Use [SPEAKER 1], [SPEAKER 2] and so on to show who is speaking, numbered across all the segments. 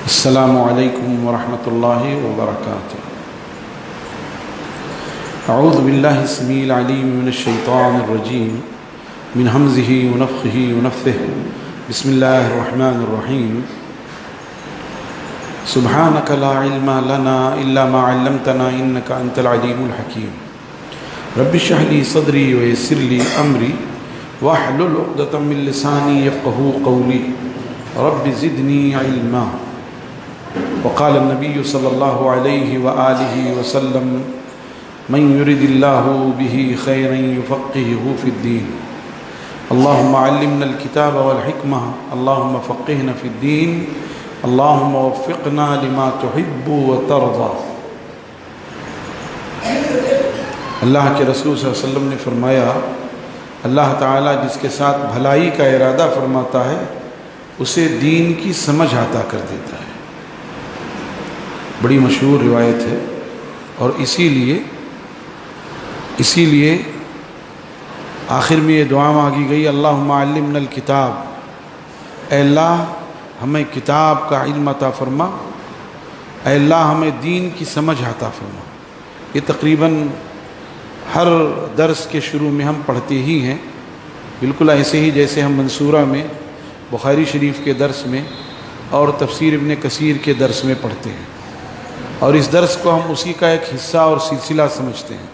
[SPEAKER 1] السلام علیکم ورحمۃ اللہ وبرکاتہ۔ اعوذ باللہ السمیع العلیم من الشیطان الرجیم من ہمزہ ونفخہ ونفثہ بسم اللہ الرحمن الرحیم۔ سبحانک لا علم لنا الا ما علمتنا انک انت العلیم الحکیم۔ رب اشرح لی صدری ویسر لی امری واحلل عقدۃ من لسانی یفقہوا قولی رب زدنی علما۔ وقال النبی صلی اللہ علیہ وآلہ وسلم من يرد اللہ به خیرا یفقہہ فی الدین۔ اللہم علمنا الکتاب والحکمہ، اللہم فقہنا فی الدین، اللہم وفقنا لما تحب وترضى۔ اللہ کے رسول صلی اللہ علیہ وسلم نے فرمایا، اللہ تعالیٰ جس کے ساتھ بھلائی کا ارادہ فرماتا ہے اسے دین کی سمجھ عطا کر دیتا ہے۔ بڑی مشہور روایت ہے، اور اسی لیے آخر میں یہ دعا مانگی گئی، اللہم علمنا الکتاب، اے اللہ ہمیں کتاب کا علم عطا فرما، اے اللہ ہمیں دین کی سمجھ عطا فرما۔ یہ تقریباً ہر درس کے شروع میں ہم پڑھتے ہی ہیں، بالکل ایسے ہی جیسے ہم منصورہ میں، بخاری شریف کے درس میں اور تفسیر ابن کثیر کے درس میں پڑھتے ہیں، اور اس درس کو ہم اسی کا ایک حصہ اور سلسلہ سمجھتے ہیں۔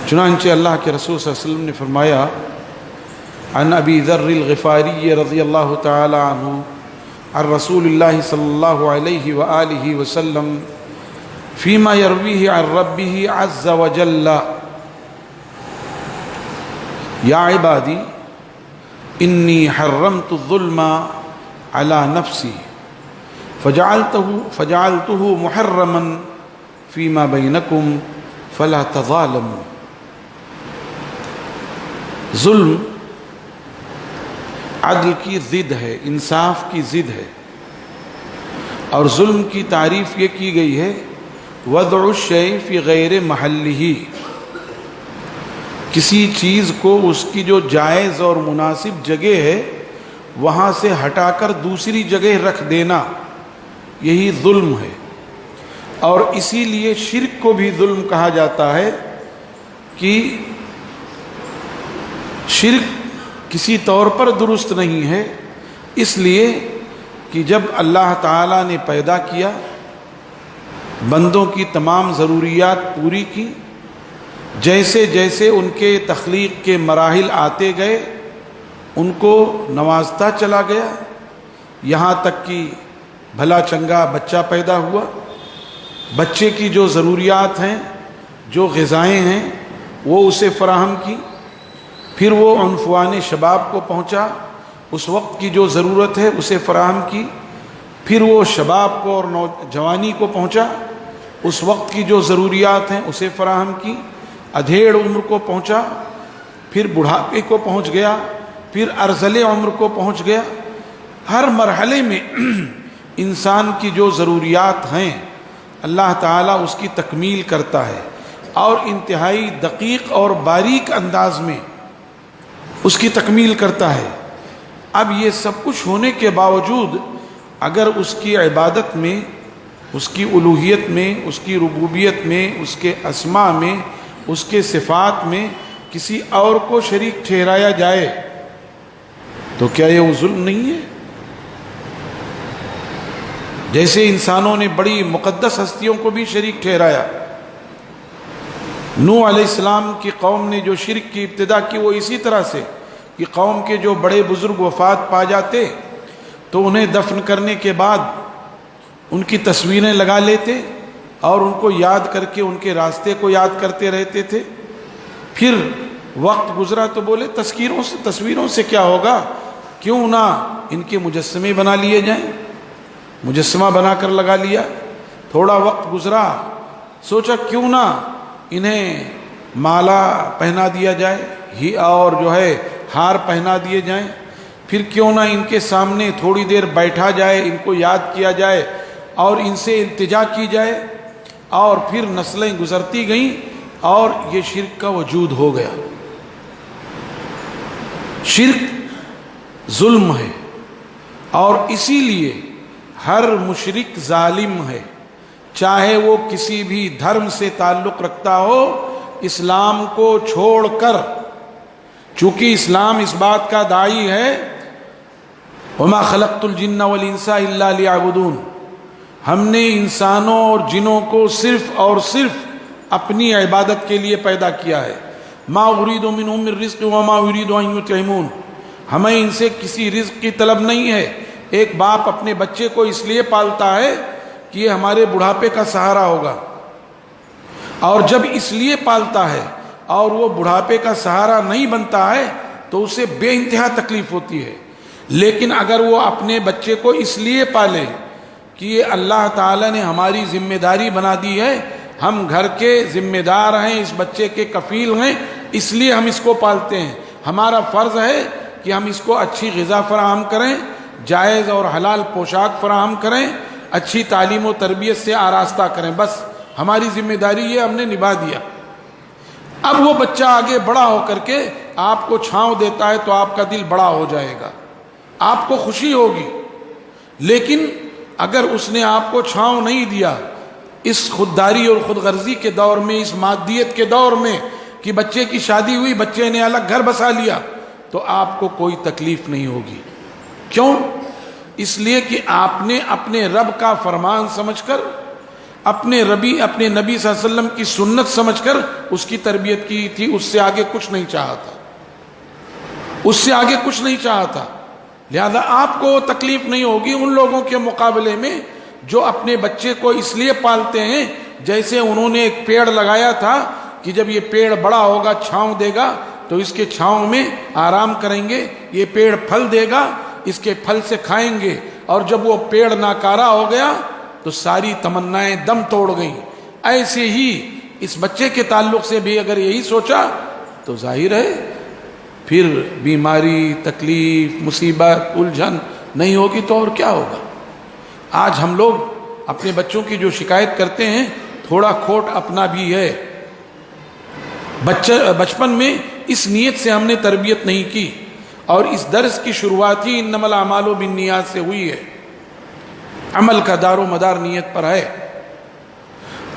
[SPEAKER 1] چنانچہ اللہ کے رسول صلی اللہ علیہ وسلم نے فرمایا، عن ابی ذر الغفاری رضی اللہ تعالی عنہ عن رسول اللہ صلی اللہ علیہ وآلہ وسلم فیما یرویہ عن ربہ عز وجل، یا عبادی انی حرمت الظلم علی نفسی فجعلتہ محرما فیما بینکم فلا تظالموا۔ ظلم عدل کی ضد ہے، انصاف کی ضد ہے، اور ظلم کی تعریف یہ کی گئی ہے، وضع الشیء فی غیر محلہ، کسی چیز کو اس کی جو جائز اور مناسب جگہ ہے وہاں سے ہٹا کر دوسری جگہ رکھ دینا، یہی ظلم ہے۔ اور اسی لیے شرک کو بھی ظلم کہا جاتا ہے کہ شرک کسی طور پر درست نہیں ہے، اس لیے کہ جب اللہ تعالیٰ نے پیدا کیا، بندوں کی تمام ضروریات پوری کی، جیسے جیسے ان کے تخلیق کے مراحل آتے گئے ان کو نوازتا چلا گیا، یہاں تک کہ بھلا چنگا بچہ پیدا ہوا، بچے کی جو ضروریات ہیں، جو غذائیں ہیں وہ اسے فراہم کی، پھر وہ عنفوان شباب کو پہنچا، اس وقت کی جو ضرورت ہے اسے فراہم کی، پھر وہ شباب کو اور نوجوانی کو پہنچا، اس وقت کی جو ضروریات ہیں اسے فراہم کی، ادھیڑ عمر کو پہنچا، پھر بڑھاپے کو پہنچ گیا، پھر ارذل عمر کو پہنچ گیا۔ ہر مرحلے میں انسان کی جو ضروریات ہیں اللہ تعالیٰ اس کی تکمیل کرتا ہے، اور انتہائی دقیق اور باریک انداز میں اس کی تکمیل کرتا ہے۔ اب یہ سب کچھ ہونے کے باوجود اگر اس کی عبادت میں، اس کی الوہیت میں، اس کی ربوبیت میں، اس کے اسماء میں، اس کے صفات میں کسی اور کو شریک ٹھہرایا جائے تو کیا یہ وہ ظلم نہیں ہے؟ جیسے انسانوں نے بڑی مقدس ہستیوں کو بھی شریک ٹھہرایا۔ نوح علیہ السلام کی قوم نے جو شرک کی ابتدا کی وہ اسی طرح سے کہ قوم کے جو بڑے بزرگ وفات پا جاتے تو انہیں دفن کرنے کے بعد ان کی تصویریں لگا لیتے اور ان کو یاد کر کے ان کے راستے کو یاد کرتے رہتے تھے۔ پھر وقت گزرا تو بولے تصویروں سے کیا ہوگا، کیوں نہ ان کے مجسمے بنا لیے جائیں، مجسمہ بنا کر لگا لیا۔ تھوڑا وقت گزرا، سوچا کیوں نہ انہیں مالا پہنا دیا جائے، اور جو ہے ہار پہنا دیے جائیں، پھر کیوں نہ ان کے سامنے تھوڑی دیر بیٹھا جائے، ان کو یاد کیا جائے اور ان سے التجا کی جائے، اور پھر نسلیں گزرتی گئیں اور یہ شرک کا وجود ہو گیا۔ شرک ظلم ہے، اور اسی لیے ہر مشرک ظالم ہے، چاہے وہ کسی بھی دھرم سے تعلق رکھتا ہو، اسلام کو چھوڑ کر، چونکہ اسلام اس بات کا داعی ہے وَمَا خَلَقْتُ الْجِنَّ وَالْإِنسَ إِلَّا لِيَعْبُدُونَ، ہم نے انسانوں اور جنوں کو صرف اور صرف اپنی عبادت کے لیے پیدا کیا ہے۔ مَا أُرِيدُ مِنْهُم مِّن رِزْقٍ وَمَا أُرِيدُ أَن يُطْعِمُونَ، ہمیں ان سے کسی رزق کی طلب نہیں ہے۔ ایک باپ اپنے بچے کو اس لیے پالتا ہے کہ یہ ہمارے بڑھاپے کا سہارا ہوگا، اور جب اس لیے پالتا ہے اور وہ بڑھاپے کا سہارا نہیں بنتا ہے تو اسے بے انتہا تکلیف ہوتی ہے۔ لیکن اگر وہ اپنے بچے کو اس لیے پالے کہ یہ اللہ تعالیٰ نے ہماری ذمہ داری بنا دی ہے، ہم گھر کے ذمہ دار ہیں، اس بچے کے کفیل ہیں، اس لیے ہم اس کو پالتے ہیں، ہمارا فرض ہے کہ ہم اس کو اچھی غذا فراہم کریں، جائز اور حلال پوشاک فراہم کریں، اچھی تعلیم و تربیت سے آراستہ کریں، بس ہماری ذمہ داری یہ ہم نے نبھا دیا۔ اب وہ بچہ آگے بڑا ہو کر کے آپ کو چھاؤں دیتا ہے تو آپ کا دل بڑا ہو جائے گا، آپ کو خوشی ہوگی۔ لیکن اگر اس نے آپ کو چھاؤں نہیں دیا، اس خودداری اور خود غرضی کے دور میں، اس مادیت کے دور میں کہ بچے کی شادی ہوئی، بچے نے الگ گھر بسا لیا، تو آپ کو کوئی تکلیف نہیں ہوگی۔ کیوں؟ اس لیے کہ آپ نے اپنے رب کا فرمان سمجھ کر، اپنے نبی صلی اللہ علیہ وسلم کی سنت سمجھ کر اس کی تربیت کی تھی، اس سے آگے کچھ نہیں چاہا تھا، اس سے آگے کچھ نہیں چاہا تھا۔ لہذا آپ کو تکلیف نہیں ہوگی ان لوگوں کے مقابلے میں جو اپنے بچے کو اس لیے پالتے ہیں، جیسے انہوں نے ایک پیڑ لگایا تھا کہ جب یہ پیڑ بڑا ہوگا چھاؤں دے گا تو اس کے چھاؤں میں آرام کریں گے، یہ پیڑ پھل دے گا، اس کے پھل سے کھائیں گے، اور جب وہ پیڑ ناکارہ ہو گیا تو ساری تمنائیں دم توڑ گئیں۔ ایسے ہی اس بچے کے تعلق سے بھی اگر یہی سوچا تو ظاہر ہے پھر بیماری، تکلیف، مصیبت، الجھن نہیں ہوگی تو اور کیا ہوگا۔ آج ہم لوگ اپنے بچوں کی جو شکایت کرتے ہیں، تھوڑا کھوٹ اپنا بھی ہے۔ بچپن میں اس نیت سے ہم نے تربیت نہیں کی، اور اس درس کی شروعات ہی انما الاعمال بالنیات سے ہوئی ہے، عمل کا دار و مدار نیت پر ہے۔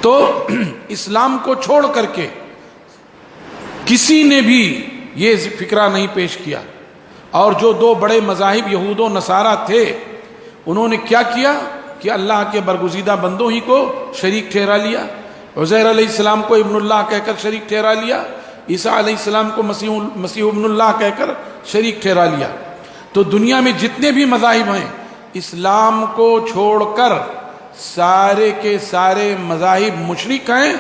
[SPEAKER 1] تو اسلام کو چھوڑ کر کے کسی نے بھی یہ فکرہ نہیں پیش کیا، اور جو دو بڑے مذاہب یہود و نصارہ تھے، انہوں نے کیا کیا کہ اللہ کے برگزیدہ بندوں ہی کو شریک ٹھہرا لیا۔ عزیر علیہ السلام کو ابن اللہ کہہ کر شریک ٹھہرا لیا، عیسیٰ علیہ السلام کو مسیح ابن اللہ کہہ کر شریک ٹھہرا لیا۔ تو دنیا میں جتنے بھی مذاہب ہیں، اسلام کو چھوڑ کر سارے کے سارے مذاہب مشرک ہیں،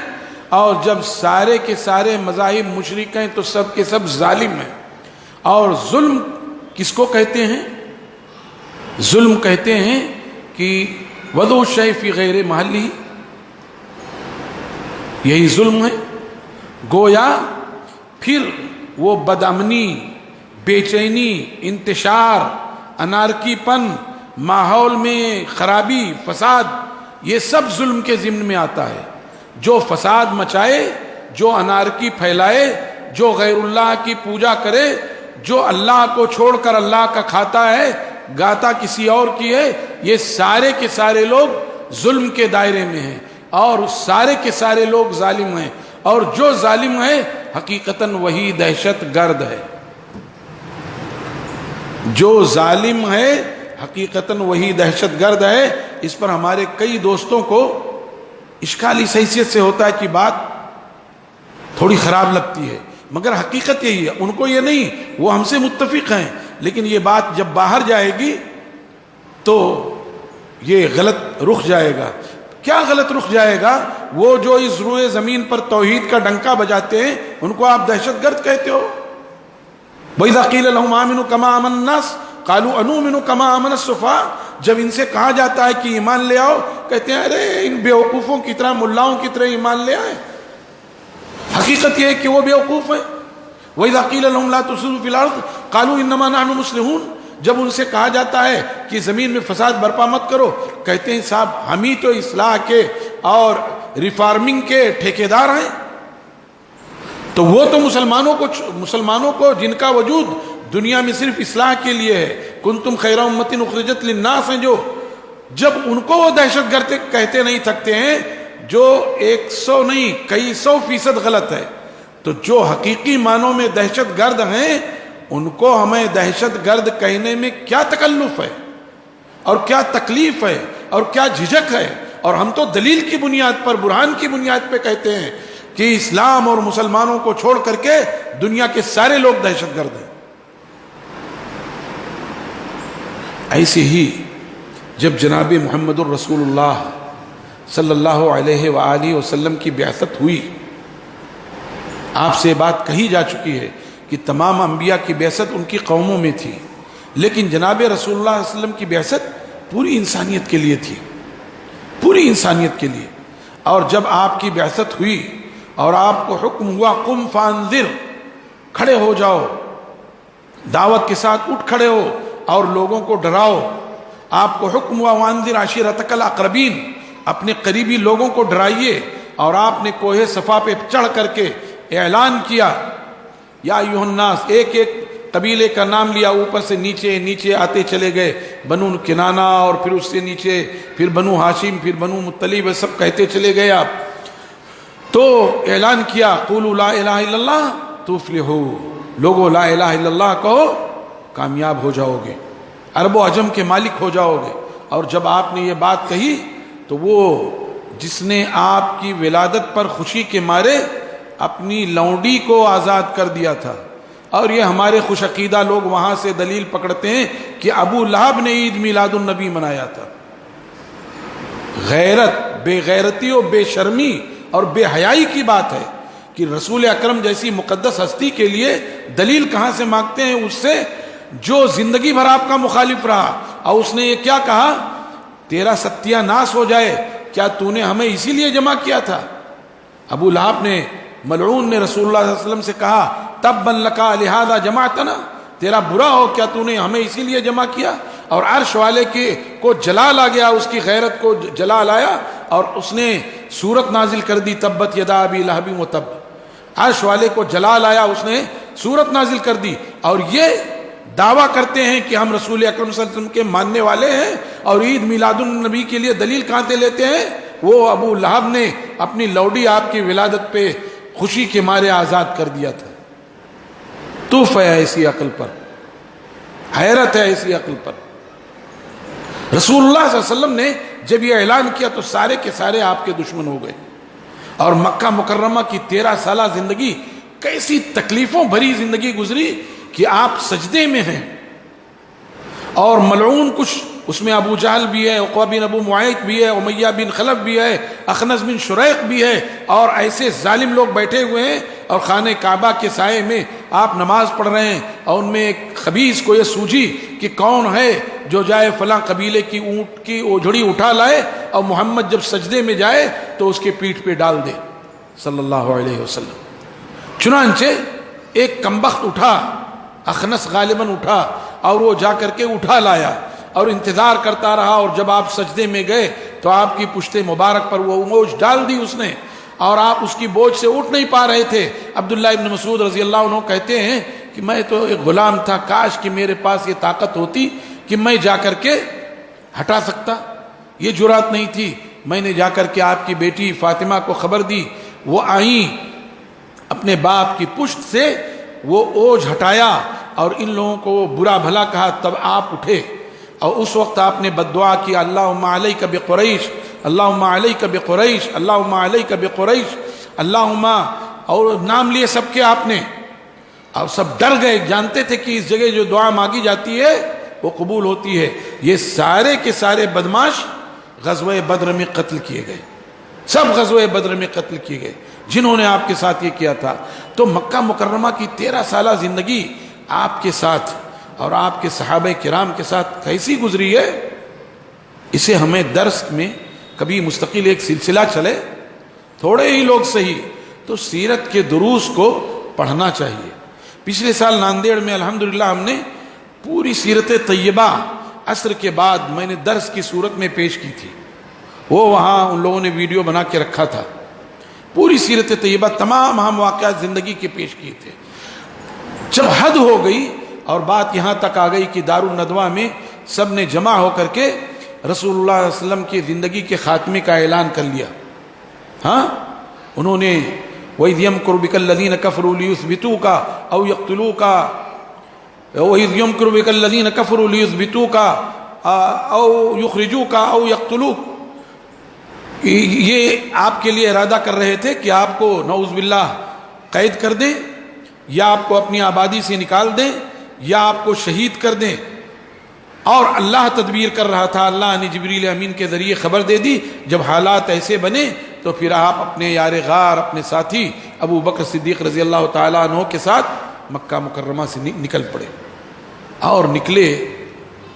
[SPEAKER 1] اور جب سارے کے سارے مذاہب مشرک ہیں تو سب کے سب ظالم ہیں۔ اور ظلم کس کو کہتے ہیں؟ ظلم کہتے ہیں کہ وضع الشیء فی غیر محلہ، یہی ظلم ہے۔ گویا پھر وہ بدامنی، بے چینی، انتشار، انارکی پن، ماحول میں خرابی، فساد، یہ سب ظلم کے ضمن میں آتا ہے۔ جو فساد مچائے، جو انارکی پھیلائے، جو غیر اللہ کی پوجا کرے، جو اللہ کو چھوڑ کر اللہ کا کھاتا ہے، گاتا کسی اور کی ہے، یہ سارے کے سارے لوگ ظلم کے دائرے میں ہیں، اور سارے کے سارے لوگ ظالم ہیں، اور جو ظالم ہے حقیقتاً وہی دہشت گرد ہے۔ جو ظالم ہے حقیقتاً وہی دہشت گرد ہے۔ اس پر ہمارے کئی دوستوں کو اشکال اس حیثیت سے ہوتا ہے کہ بات تھوڑی خراب لگتی ہے، مگر حقیقت یہی ہے۔ ان کو یہ نہیں، وہ ہم سے متفق ہیں، لیکن یہ بات جب باہر جائے گی تو یہ غلط رخ جائے گا۔ کیا غلط رخ جائے گا؟ وہ جو اس روئے زمین پر توحید کا ڈنکا بجاتے ہیں، ان کو آپ دہشت گرد کہتے ہو۔ وَإِذَا قِيلَ لَهُمْ آمِنُوا كَمَا آمَنَ النَّاسُ قَالُوا أَنُؤْمِنُ كَمَا آمَنَ السُّفَهَاءُ، جب ان سے کہا جاتا ہے کہ ایمان لے آؤ، کہتے ہیں ارے ان بیوقوفوں کی طرح، ملاؤں کی طرح ایمان لے آئے۔ حقیقت یہ ہے کہ وہ بیوقوف ہیں۔ وَإِذَا قِيلَ لَهُمْ لَا تُفْسِدُوا فِي الْأَرْضِ قَالُوا إِنَّمَا نَحْنُ مُصْلِحُونَ، جب ان سے کہا جاتا ہے کہ زمین میں فساد برپا مت کرو، کہتے ہیں صاحب ہم ہی تو اصلاح کے اور ریفارمنگ کے ٹھیکیدار ہیں۔ تو وہ تو مسلمانوں کو جن کا وجود دنیا میں صرف اصلاح کے لیے ہے، کنتم خیر امۃ اخرجت للناس ہیں، جو جب ان کو وہ دہشت گرد کہتے نہیں تھکتے ہیں جو 100 نہیں کئی 100% غلط ہے، تو جو حقیقی معنوں میں دہشت گرد ہیں ان کو ہمیں دہشت گرد کہنے میں کیا تکلف ہے اور کیا تکلیف ہے اور کیا جھجک ہے؟ اور ہم تو دلیل کی بنیاد پر، برہان کی بنیاد پہ کہتے ہیں کہ اسلام اور مسلمانوں کو چھوڑ کر کے دنیا کے سارے لوگ دہشت گرد ہیں۔ ایسے ہی جب جناب محمد الرسول اللہ صلی اللہ علیہ وآلہ وسلم کی بعثت ہوئی، آپ سے بات کہی جا چکی ہے کہ تمام انبیاء کی بعثت ان کی قوموں میں تھی، لیکن جناب رسول اللہ صلی اللہ علیہ وسلم کی بعثت پوری انسانیت کے لیے تھی، پوری انسانیت کے لیے۔ اور جب آپ کی بعثت ہوئی اور آپ کو حکم ہوا قم فانذر، کھڑے ہو جاؤ، دعوت کے ساتھ اٹھ کھڑے ہو اور لوگوں کو ڈراؤ، آپ کو حکم ہوا وانذر عشیرتک الاقربین، اپنے قریبی لوگوں کو ڈرائیے، اور آپ نے کوہ صفا پہ چڑھ کر کے اعلان کیا یا ایھا الناس، ایک ایک قبیلے کا نام لیا، اوپر سے نیچے نیچے آتے چلے گئے، بنو کنانہ اور پھر اس سے نیچے پھر بنو ہاشم، پھر بنو مطلب، سب کہتے چلے گئے آپ۔ تو اعلان کیا قولوا لا الہ الا اللہ تفلحوا، لوگوں لا الہ الا اللہ کہو کامیاب ہو جاؤ گے، عرب و عجم کے مالک ہو جاؤ گے۔ اور جب آپ نے یہ بات کہی تو وہ جس نے آپ کی ولادت پر خوشی کے مارے اپنی لونڈی کو آزاد کر دیا تھا، اور یہ ہمارے خوش عقیدہ لوگ وہاں سے دلیل پکڑتے ہیں کہ ابو لہب نے عید میلاد النبی منایا تھا۔ غیرت، بے غیرتی اور بے شرمی اور بے حیائی کی بات ہے کہ رسول اکرم جیسی مقدس ہستی کے لیے دلیل کہاں سے مانگتے ہیں؟ اس سے جو زندگی بھر آپ کا مخالف رہا، اور اس نے یہ کیا کہا، تیرا ستیہ ناس ہو جائے، کیا تو نے ہمیں اسی لیے جمع کیا تھا؟ ابو لہب نے، ملعون نے رسول اللہ صلی اللہ علیہ وسلم سے کہا تبا لکا لہذا جمعتنا، تیرا برا ہو، کیا تو نے ہمیں اسی لیے جمع کیا؟ اور عرش والے کو جلال آ گیا، اس کی غیرت کو جلال آیا، اور اس نے سورت نازل کر دی تبت یدا ابی لہب وتب، عرش والے کو جلال آیا، اس نے سورت نازل کر دی۔ اور یہ دعویٰ کرتے ہیں کہ ہم رسول اکرم صلی اللہ علیہ وسلم کے ماننے والے ہیں، اور عید میلاد النبی کے لیے دلیل کہاں سے لیتے ہیں؟ وہ ابو لہب نے اپنی لوڈی آپ کی ولادت پہ خوشی کے مارے آزاد کر دیا تھا۔ توف ہے ایسی عقل پر، حیرت ہے ایسی عقل پر۔ رسول اللہ صلی اللہ علیہ وسلم نے جب یہ اعلان کیا تو سارے کے سارے آپ کے دشمن ہو گئے، اور مکہ مکرمہ کی 13 سالہ زندگی کیسی تکلیفوں بھری زندگی گزری کہ آپ سجدے میں ہیں، اور ملعون کچھ اس میں ابو جہل بھی ہے، عقبہ بن ابو معیط بھی ہے، امیہ بن خلف بھی ہے، اخنس بن شریق بھی ہے، اور ایسے ظالم لوگ بیٹھے ہوئے ہیں، اور خانہ کعبہ کے سائے میں آپ نماز پڑھ رہے ہیں، اور ان میں ایک خبیث کو یہ سوجھی کہ کون ہے جو جائے فلاں قبیلے کی اونٹ کی اوجھڑی اٹھا لائے اور محمد جب سجدے میں جائے تو اس کے پیٹھ پہ ڈال دے صلی اللہ علیہ وسلم۔ چنانچہ ایک کمبخت اٹھا، اخنس غالباً اٹھا، اور وہ جا کر کے اٹھا لایا اور انتظار کرتا رہا، اور جب آپ سجدے میں گئے تو آپ کی پشت مبارک پر وہ بوجھ ڈال دی اس نے، اور آپ اس کی بوجھ سے اٹھ نہیں پا رہے تھے۔ عبداللہ ابن مسعود رضی اللہ عنہ کہتے ہیں کہ میں تو ایک غلام تھا، کاش کہ میرے پاس یہ طاقت ہوتی کہ میں جا کر کے ہٹا سکتا، یہ جرات نہیں تھی۔ میں نے جا کر کے آپ کی بیٹی فاطمہ کو خبر دی، وہ آئیں، اپنے باپ کی پشت سے وہ اوجھ ہٹایا اور ان لوگوں کو برا بھلا کہا، تب آپ اٹھے، اور اس وقت آپ نے بد دعا کی اللہم علیک بقریش، اللہم علیک بقریش، اللہم علیک بقریش، اللہم، اور نام لیے سب کے آپ نے، اور سب ڈر گئے، جانتے تھے کہ اس جگہ جو دعا مانگی جاتی ہے وہ قبول ہوتی ہے۔ یہ سارے کے سارے بدماش غزوہ بدر میں قتل کیے گئے، سب غزوہ بدر میں قتل کیے گئے جنہوں نے آپ کے ساتھ یہ کیا تھا۔ تو مکہ مکرمہ کی 13 سالہ زندگی آپ کے ساتھ اور آپ کے صحابہ کرام کے ساتھ کیسی گزری ہے، اسے ہمیں درس میں کبھی مستقل ایک سلسلہ چلے، تھوڑے ہی لوگ صحیح تو سیرت کے دروس کو پڑھنا چاہیے۔ پچھلے سال ناندیڑ میں الحمدللہ ہم نے پوری سیرت طیبہ عصر کے بعد میں نے درس کی صورت میں پیش کی تھی، وہ وہاں ان لوگوں نے ویڈیو بنا کے رکھا تھا، پوری سیرت طیبہ تمام اہم واقعات زندگی کے پیش کیے تھے۔ جب حد ہو گئی اور بات یہاں تک آ گئی کہ دار الندوہ میں سب نے جمع ہو کر کے رسول اللہ صلی اللہ علیہ وسلم کی زندگی کے خاتمے کا اعلان کر لیا. ہاں انہوں نے وَإِذْ يَمْكُرُ بِكَ الَّذِينَ كَفَرُوا لِيُثْبِتُوكَ أَوْ يَقْتُلُوكَ وَإِذْ يَمْكُرُ بِكَ الَّذِينَ كَفَرُوا لِيُثْبِتُوكَ أَوْ يُخْرِجُوكَ أَوْ يَقْتُلُوكَ. یہ آپ کے لیے ارادہ کر رہے تھے کہ آپ کو نعوذ باللہ قید کر دیں, یا آپ کو اپنی آبادی سے نکال دیں, یا آپ کو شہید کر دیں. اور اللہ تدبیر کر رہا تھا. اللہ نے جبریل امین کے ذریعے خبر دے دی. جب حالات ایسے بنے تو پھر آپ اپنے یار غار, اپنے ساتھی ابو بکر صدیق رضی اللہ تعالیٰ عنہ کے ساتھ مکہ مکرمہ سے نکل پڑے. اور نکلے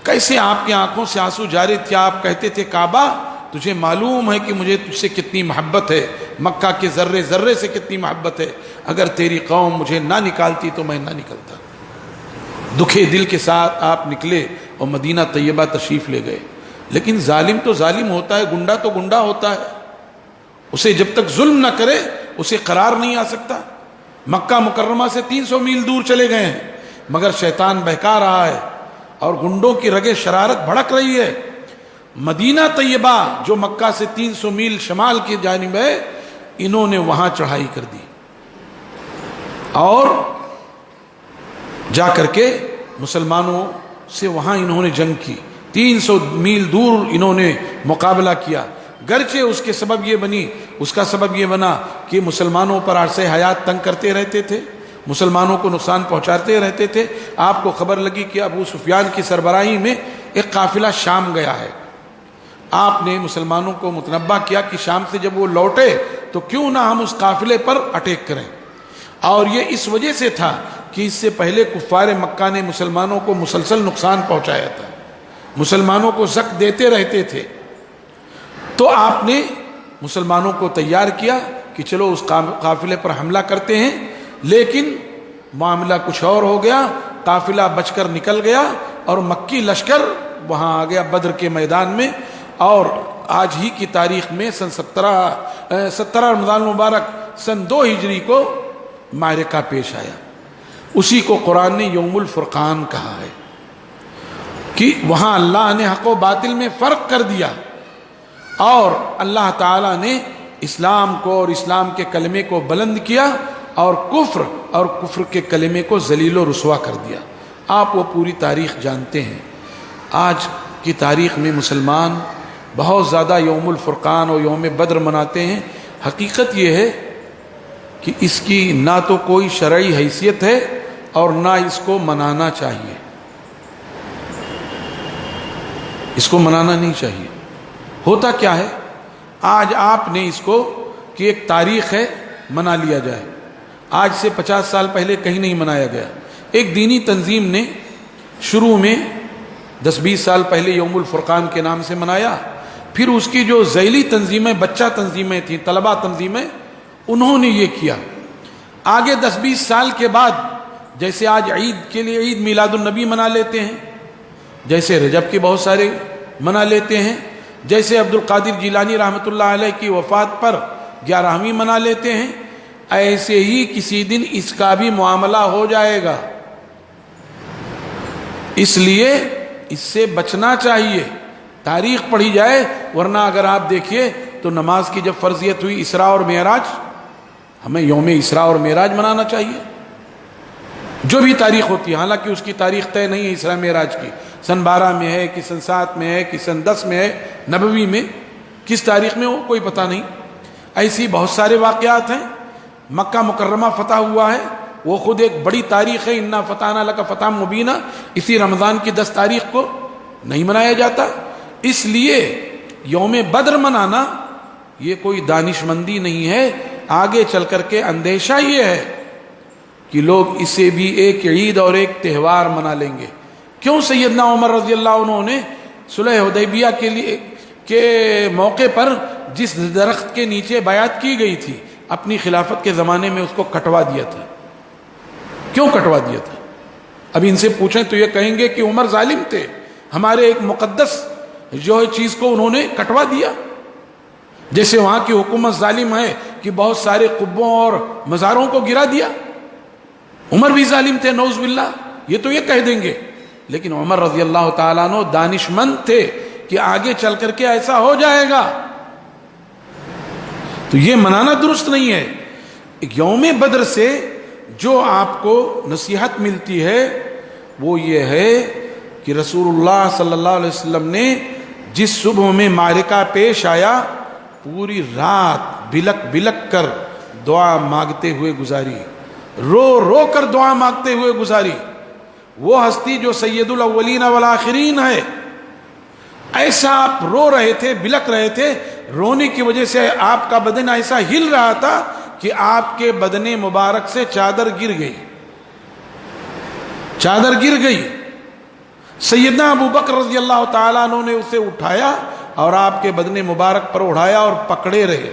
[SPEAKER 1] کیسے آپ کی آنکھوں سے آنسو جاری تھے. آپ کہتے تھے کعبہ تجھے معلوم ہے کہ مجھے تجھ سے کتنی محبت ہے, مکہ کے ذرے ذرے سے کتنی محبت ہے. اگر تیری قوم مجھے نہ نکالتی تو میں نہ نکلتا. دکھے دل کے ساتھ آپ نکلے اور مدینہ طیبہ تشریف لے گئے. لیکن ظالم تو ظالم ہوتا ہے, گنڈا تو گنڈا ہوتا ہے. اسے جب تک ظلم نہ کرے اسے قرار نہیں آ سکتا. مکہ مکرمہ سے 300 میل دور چلے گئے ہیں, مگر شیطان بہکا رہا ہے اور گنڈوں کی رگیں شرارت بھڑک رہی ہے. مدینہ طیبہ جو مکہ سے 300 میل شمال کی جانب ہے, انہوں نے وہاں چڑھائی کر دی اور جا کر کے مسلمانوں سے وہاں انہوں نے جنگ کی. 300 میل دور انہوں نے مقابلہ کیا. گرچہ اس کے سبب یہ بنی, اس کا سبب یہ بنا کہ مسلمانوں پر عرصہ حیات تنگ کرتے رہتے تھے, مسلمانوں کو نقصان پہنچاتے رہتے تھے. آپ کو خبر لگی کہ ابو سفیان کی سربراہی میں ایک قافلہ شام گیا ہے. آپ نے مسلمانوں کو متنبہ کیا کہ شام سے جب وہ لوٹے تو کیوں نہ ہم اس قافلے پر اٹیک کریں. اور یہ اس وجہ سے تھا کہ اس سے پہلے کفار مکہ نے مسلمانوں کو مسلسل نقصان پہنچایا تھا, مسلمانوں کو زک دیتے رہتے تھے. تو آپ نے مسلمانوں کو تیار کیا کہ چلو اس قافلے پر حملہ کرتے ہیں. لیکن معاملہ کچھ اور ہو گیا. قافلہ بچ کر نکل گیا اور مکی لشکر وہاں آ گیا بدر کے میدان میں. اور آج ہی کی تاریخ میں سن 17 رمضان مبارک سن 2 ہجری کو معرکہ پیش آیا. اسی کو قرآن نے یوم الفرقان کہا ہے کہ وہاں اللہ نے حق و باطل میں فرق کر دیا اور اللہ تعالیٰ نے اسلام کو اور اسلام کے کلمے کو بلند کیا اور کفر کے کلمے کو ذلیل و رسوا کر دیا. آپ وہ پوری تاریخ جانتے ہیں. آج کی تاریخ میں مسلمان بہت زیادہ یوم الفرقان اور یوم بدر مناتے ہیں. حقیقت یہ ہے کہ اس کی نہ تو کوئی شرعی حیثیت ہے اور نہ اس کو منانا چاہیے. اس کو منانا نہیں چاہیے. ہوتا کیا ہے, آج آپ نے اس کو کہ ایک تاریخ ہے منا لیا جائے. آج سے 50 سال پہلے کہیں نہیں منایا گیا. ایک دینی تنظیم نے شروع میں 10-20 سال پہلے یوم الفرقان کے نام سے منایا. پھر اس کی جو ذیلی تنظیمیں, بچہ تنظیمیں تھیں, طلبہ تنظیمیں, انہوں نے یہ کیا. آگے 10-20 سال کے بعد جیسے آج عید کے لیے عید میلاد النبی منا لیتے ہیں, جیسے رجب کے بہت سارے منا لیتے ہیں, جیسے عبد القادر جیلانی رحمۃ اللہ علیہ کی وفات پر 11ویں منا لیتے ہیں, ایسے ہی کسی دن اس کا بھی معاملہ ہو جائے گا. اس لیے اس سے بچنا چاہیے. تاریخ پڑھی جائے, ورنہ اگر آپ دیکھیے تو نماز کی جب فرضیت ہوئی اسراء اور معراج, ہمیں یوم اسراء اور معراج منانا چاہیے. جو بھی تاریخ ہوتی ہے, حالانکہ اس کی تاریخ طے نہیں ہے اسراء معراج کی, سن 12 میں ہے کہ سن 7 میں ہے کہ سن 10 میں ہے, نبوی میں کس تاریخ میں ہو کوئی پتہ نہیں. ایسی بہت سارے واقعات ہیں. مکہ مکرمہ فتح ہوا ہے, وہ خود ایک بڑی تاریخ ہے. انا فتحنا لک فتحا مبینا اسی رمضان کی 10 تاریخ کو نہیں منایا جاتا. اس لیے یوم بدر منانا یہ کوئی دانش مندی نہیں ہے. آگے چل کر کے اندیشہ یہ ہے کہ لوگ اسے بھی ایک عید اور ایک تہوار منا لیں گے. کیوں سیدنا عمر رضی اللہ عنہ نے صلح حدیبیہ کے موقع پر جس درخت کے نیچے بیعت کی گئی تھی, اپنی خلافت کے زمانے میں اس کو کٹوا دیا تھا. کیوں کٹوا دیا تھا؟ اب ان سے پوچھیں تو یہ کہیں گے کہ عمر ظالم تھے, ہمارے ایک مقدس جو ہے چیز کو انہوں نے کٹوا دیا. جیسے وہاں کی حکومت ظالم ہے کہ بہت سارے قبوں اور مزاروں کو گرا دیا. عمر بھی ظالم تھے نعوذ باللہ, یہ تو یہ کہہ دیں گے. لیکن عمر رضی اللہ تعالیٰ عنہ دانش مند تھے کہ آگے چل کر کے ایسا ہو جائے گا، تو یہ منانا درست نہیں ہے۔ یوم بدر سے جو آپ کو نصیحت ملتی ہے وہ یہ ہے کہ رسول اللہ صلی اللہ علیہ وسلم نے جس صبح میں معرکہ پیش آیا پوری رات بلک بلک کر دعا مانگتے ہوئے گزاری، رو رو کر دعا مانگتے ہوئے گزاری۔ وہ ہستی جو سید الاولین والآخرین ہے، ایسا آپ رو رہے تھے، بلک رہے تھے، رونے کی وجہ سے آپ کا بدن ایسا ہل رہا تھا کہ آپ کے بدن مبارک سے چادر گر گئی، چادر گر گئی۔ سیدنا ابو بکر رضی اللہ تعالیٰ عنہ نے اسے اٹھایا اور آپ کے بدن مبارک پر اڑایا اور پکڑے رہے،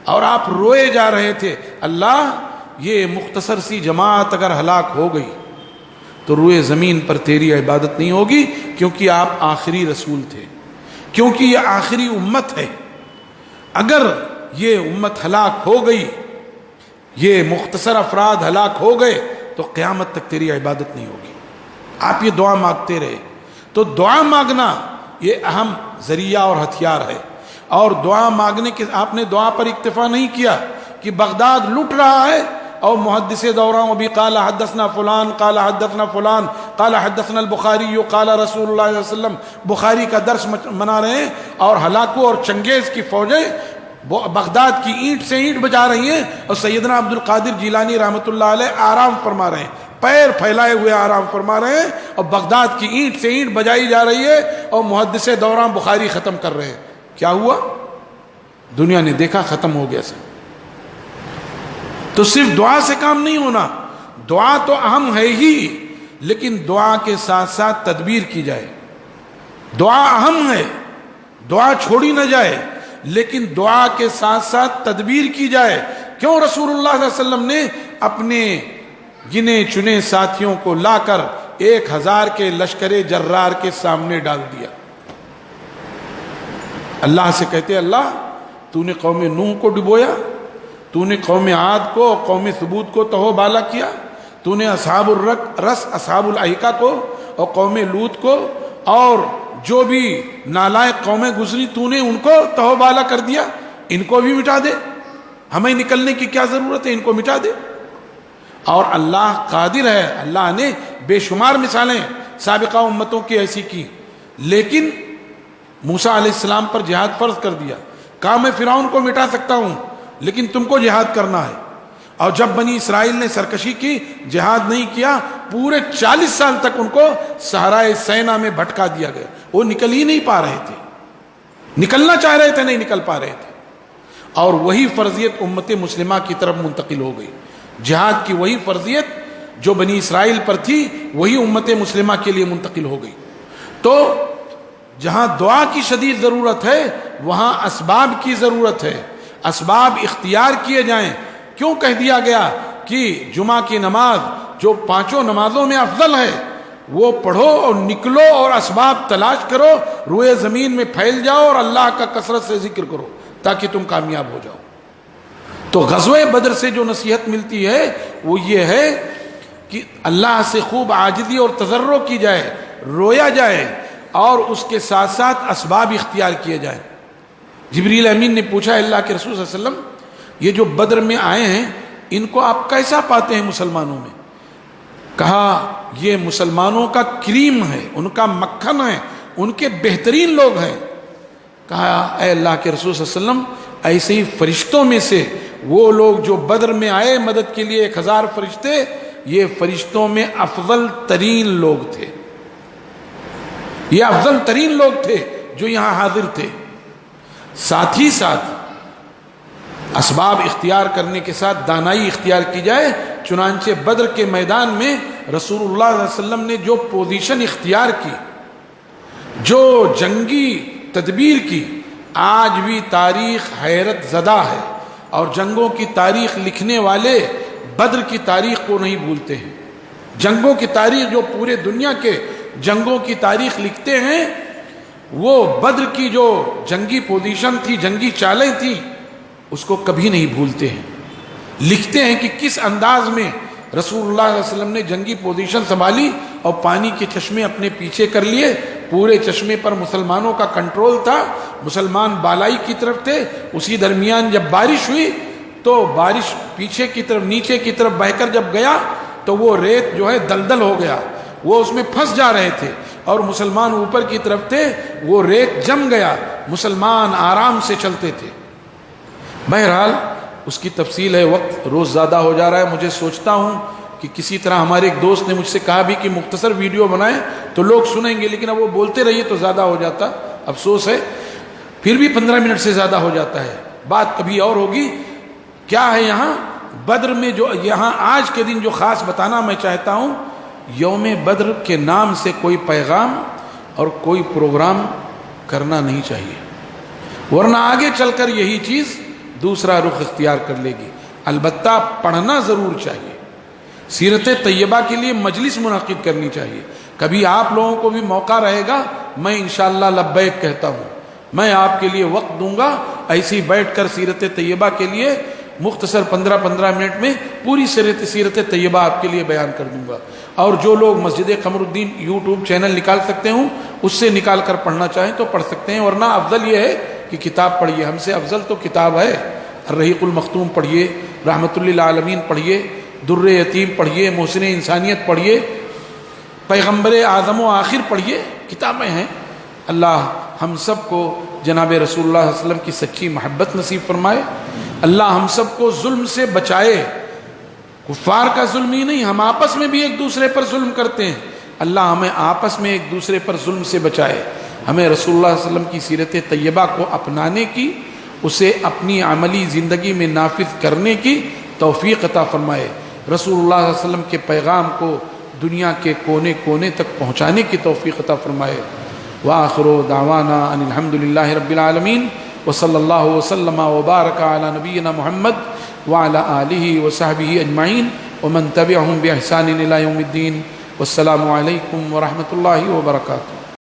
[SPEAKER 1] اور آپ روئے جا رہے تھے، اللہ یہ مختصر سی جماعت اگر ہلاک ہو گئی تو روئے زمین پر تیری عبادت نہیں ہوگی، کیونکہ آپ آخری رسول تھے، کیونکہ یہ آخری امت ہے۔ اگر یہ امت ہلاک ہو گئی، یہ مختصر افراد ہلاک ہو گئے تو قیامت تک تیری عبادت نہیں ہوگی۔ آپ یہ دعا مانگتے رہے، تو دعا مانگنا یہ اہم ذریعہ اور ہتھیار ہے۔ اور دعا مانگنے کے آپ نے دعا پر اکتفا نہیں کیا کہ بغداد لٹ رہا ہے اور محدث دوراں ابھی قال حدثنا فلان قال حدثنا فلان قال حدثنا البخاری قال رسول اللہ صلی اللہ علیہ وسلم، بخاری کا درس منا رہے ہیں، اور ہلاکو اور چنگیز کی فوجیں بغداد کی اینٹ سے اینٹ بجا رہی ہیں، اور سیدنا عبد القادر جیلانی رحمۃ اللہ علیہ آرام فرما رہے ہیں، پیر پھیلائے ہوئے آرام فرما رہے ہیں، اور بغداد کی اینٹ سے اینٹ بجائی جا رہی ہے، اور محدث دوراں بخاری ختم کر رہے ہیں۔ کیا ہوا؟ دنیا نے دیکھا، ختم ہو گیا سب۔ تو صرف دعا سے کام نہیں ہونا، دعا تو اہم ہے ہی، لیکن دعا کے ساتھ ساتھ تدبیر کی جائے۔ دعا اہم ہے، دعا چھوڑی نہ جائے، لیکن دعا کے ساتھ ساتھ تدبیر کی جائے۔ کیوں رسول اللہ صلی اللہ علیہ وسلم نے اپنے گنے چنے ساتھیوں کو لا کر 1000 کے لشکر جرار کے سامنے ڈال دیا؟ اللہ سے کہتے اللہ تو نے قوم نوح کو ڈبویا، تو نے قوم عاد کو اور قوم ثمود کو تہو بالا کیا، تو نے اصحاب الرس اصحاب الایکہ کو اور قوم لوط کو اور جو بھی نالائق قومیں گزری تو نے ان کو تہو بالا کر دیا، ان کو بھی مٹا دے، ہمیں نکلنے کی کیا ضرورت ہے، ان کو مٹا دے۔ اور اللہ قادر ہے، اللہ نے بے شمار مثالیں سابقہ امتوں کی ایسی کی، لیکن موسیٰ علیہ السلام پر جہاد فرض کر دیا، کہا میں فرعون کو مٹا سکتا ہوں لیکن تم کو جہاد کرنا ہے۔ اور جب بنی اسرائیل نے سرکشی کی، جہاد نہیں کیا، پورے 40 سال تک ان کو صحرائے سینا میں بھٹکا دیا گیا، وہ نکل ہی نہیں پا رہے تھے، نکلنا چاہ رہے تھے نہیں نکل پا رہے تھے۔ اور وہی فرضیت امت مسلمہ کی طرف منتقل ہو گئی، جہاد کی وہی فرضیت جو بنی اسرائیل پر تھی وہی امت مسلمہ کے لیے منتقل ہو گئی۔ تو جہاں دعا کی شدید ضرورت ہے وہاں اسباب کی ضرورت ہے، اسباب اختیار کیے جائیں۔ کیوں کہہ دیا گیا کہ جمعہ کی نماز جو 5 نمازوں میں افضل ہے وہ پڑھو اور نکلو اور اسباب تلاش کرو، روئے زمین میں پھیل جاؤ اور اللہ کا کثرت سے ذکر کرو تاکہ تم کامیاب ہو جاؤ۔ تو غزوہ بدر سے جو نصیحت ملتی ہے وہ یہ ہے کہ اللہ سے خوب عاجزی اور تضرع کی جائے، رویا جائے، اور اس کے ساتھ ساتھ اسباب اختیار کیے جائیں۔ جبریل امین نے پوچھا اللہ کے رسول صلی اللہ علیہ وسلم یہ جو بدر میں آئے ہیں ان کو آپ کیسا پاتے ہیں مسلمانوں میں؟ کہا یہ مسلمانوں کا کریم ہے، ان کا مکھن ہے، ان کے بہترین لوگ ہیں۔ کہا اے اللہ کے رسول صلی اللہ علیہ وسلم ایسے ہی فرشتوں میں سے وہ لوگ جو بدر میں آئے مدد کے لیے 1000 فرشتے، یہ فرشتوں میں افضل ترین لوگ تھے، یہ افضل ترین لوگ تھے جو یہاں حاضر تھے۔ ساتھ ہی ساتھ اسباب اختیار کرنے کے ساتھ دانائی اختیار کی جائے۔ چنانچہ بدر کے میدان میں رسول اللہ صلی اللہ علیہ وسلم نے جو پوزیشن اختیار کی، جو جنگی تدبیر کی، آج بھی تاریخ حیرت زدہ ہے، اور جنگوں کی تاریخ لکھنے والے بدر کی تاریخ کو نہیں بھولتے ہیں۔ جنگوں کی تاریخ جو پورے دنیا کے جنگوں کی تاریخ لکھتے ہیں وہ بدر کی جو جنگی پوزیشن تھی، جنگی چالیں تھیں، اس کو کبھی نہیں بھولتے ہیں۔ لکھتے ہیں کہ کس انداز میں رسول اللہ صلی اللہ علیہ وسلم نے جنگی پوزیشن سنبھالی اور پانی کے چشمے اپنے پیچھے کر لیے پورے چشمے پر مسلمانوں کا کنٹرول تھا، مسلمان بالائی کی طرف تھے، اسی درمیان جب بارش ہوئی تو بارش پیچھے کی طرف نیچے کی طرف بہہ کر جب گیا تو وہ ریت جو ہے دلدل ہو گیا، وہ اس میں پھنس جا رہے تھے، اور مسلمان اوپر کی طرف تھے، وہ ریت جم گیا، مسلمان آرام سے چلتے تھے۔ بہرحال اس کی تفصیل ہے، وقت روز زیادہ ہو جا رہا ہے، مجھے سوچتا ہوں کہ کسی طرح ہمارے ایک دوست نے مجھ سے کہا بھی کہ مختصر ویڈیو بنائیں تو لوگ سنیں گے، لیکن اب وہ بولتے رہیے تو زیادہ ہو جاتا، افسوس ہے، پھر بھی 15 منٹ سے زیادہ ہو جاتا ہے، بات کبھی اور ہوگی۔ کیا ہے یہاں بدر میں جو یہاں آج کے دن جو خاص بتانا میں چاہتا ہوں، یوم بدر کے نام سے کوئی پیغام اور کوئی پروگرام کرنا نہیں چاہیے، ورنہ آگے چل کر یہی چیز دوسرا رخ اختیار کر لے گی۔ البتہ پڑھنا ضرور چاہیے، سیرت طیبہ کے لیے مجلس منعقد کرنی چاہیے، کبھی آپ لوگوں کو بھی موقع رہے گا، میں انشاءاللہ لبیک کہتا ہوں، میں آپ کے لیے وقت دوں گا، ایسی بیٹھ کر سیرت طیبہ کے لیے مختصر 15 منٹ میں پوری سیرت طیبہ آپ کے لیے بیان کر دوں گا، اور جو لوگ مسجد قمر الدین یوٹیوب چینل نکال سکتے ہوں اس سے نکال کر پڑھنا چاہیں تو پڑھ سکتے ہیں، ورنہ افضل یہ ہے کہ کتاب پڑھیے، ہم سے افضل تو کتاب ہے، الرحیق المختوم پڑھیے، رحمت للعالمین پڑھیے، در یتیم پڑھیے، محسن انسانیت پڑھیے، پیغمبر اعظم و آخر پڑھیے، کتابیں ہیں۔ اللہ ہم سب کو جناب رسول اللہ صلی اللہ علیہ وسلم کی سچی محبت نصیب فرمائے، اللہ ہم سب کو ظلم سے بچائے، کفار کا ظلم ہی نہیں، ہم آپس میں بھی ایک دوسرے پر ظلم کرتے ہیں، اللہ ہمیں آپس میں ایک دوسرے پر ظلم سے بچائے، ہمیں رسول اللہ صلی اللہ علیہ وسلم کی سیرت طیبہ کو اپنانے کی، اسے اپنی عملی زندگی میں نافذ کرنے کی توفیق عطا فرمائے، رسول اللہ صلی اللہ علیہ وسلم کے پیغام کو دنیا کے کونے کونے تک پہنچانے کی توفیق عطا فرمائے۔ وآخر دعوانا ان الحمدللہ رب العالمین، وصلی اللہ وسلم وبارک علی نبینا محمد وعلی آلہ وصحبہ اجمعین ومن تبعہم بإحسان الی یوم الدین، والسلام علیکم ورحمۃ اللہ وبرکاتہ۔